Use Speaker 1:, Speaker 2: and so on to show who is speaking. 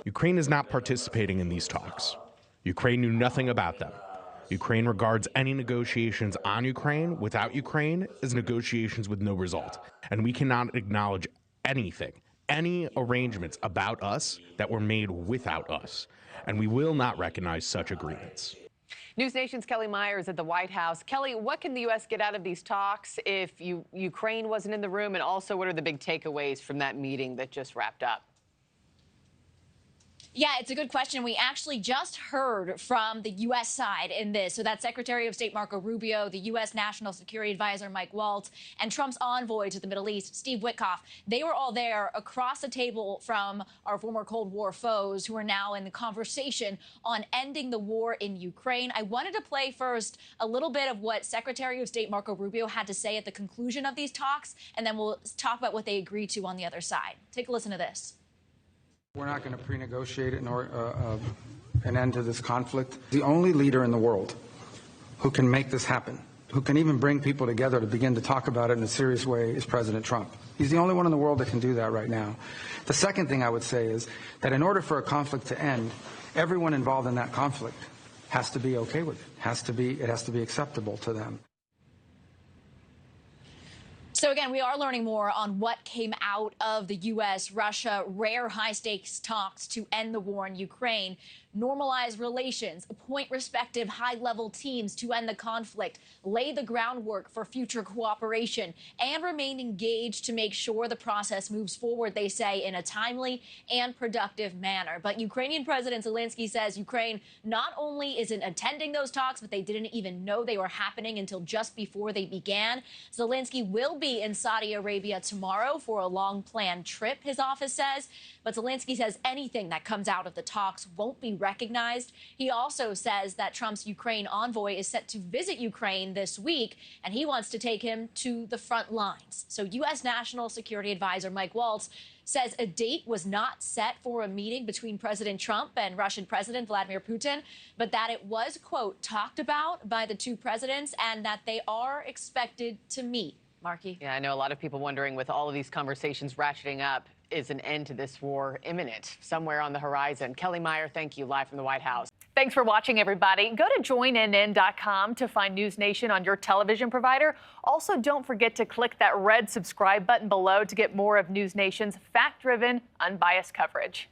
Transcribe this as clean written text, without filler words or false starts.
Speaker 1: Ukraine is not participating in these talks. Ukraine knew nothing about them. Ukraine regards any negotiations on Ukraine without Ukraine as negotiations with no result. And we cannot acknowledge anything, any arrangements about us that were made without us. And we will not recognize such agreements.
Speaker 2: NewsNation's Kelly Myers at the White House. Kelly, what can the U.S. get out of these talks if Ukraine wasn't in the room? And also, what are the big takeaways from that meeting that just wrapped up?
Speaker 3: Yeah, it's a good question. We actually just heard from the U.S. side in this. So that's Secretary of State Marco Rubio, the U.S. National Security Advisor Mike Waltz, and Trump's envoy to the Middle East, Steve Witkoff. They were all there across the table from our former Cold War foes who are now in the conversation on ending the war in Ukraine. I wanted to play first a little bit of what Secretary of State Marco Rubio had to say at the conclusion of these talks, and then we'll talk about what they agreed to on the other side. Take a listen to this.
Speaker 4: We're not going to pre-negotiate an end to this conflict. The only leader in the world who can make this happen, who can even bring people together to begin to talk about it in a serious way, is President Trump. He's the only one in the world that can do that right now. The second thing I would say is that in order for a conflict to end, everyone involved in that conflict has to be okay with it. It has to be acceptable to them.
Speaker 3: So again, we are learning more on what came out of the U.S.-Russia rare high-stakes talks to end the war in Ukraine, normalize relations, appoint respective high-level teams to end the conflict, lay the groundwork for future cooperation, and remain engaged to make sure the process moves forward, they say, in a timely and productive manner. But Ukrainian President Zelensky says Ukraine not only isn't attending those talks, but they didn't even know they were happening until just before they began. Zelensky will be in Saudi Arabia tomorrow for a long-planned trip, his office says. But Zelensky says anything that comes out of the talks won't be recognized. He also says that Trump's Ukraine envoy is set to visit Ukraine this week, and he wants to take him to the front lines. So U.S. National Security Advisor Mike Waltz says a date was not set for a meeting between President Trump and Russian President Vladimir Putin, but that it was, quote, talked about by the two presidents and that they are expected to meet. Markie?
Speaker 2: Yeah, I know a lot of people wondering, with all of these conversations ratcheting up, is an end to this war imminent somewhere on the horizon? Kelly Meyer, thank you, live from the White House. Thanks for watching, everybody. Go to joinnn.com to find NewsNation on your television provider. Also, don't forget to click that red subscribe button below to get more of NewsNation's fact-driven, unbiased coverage.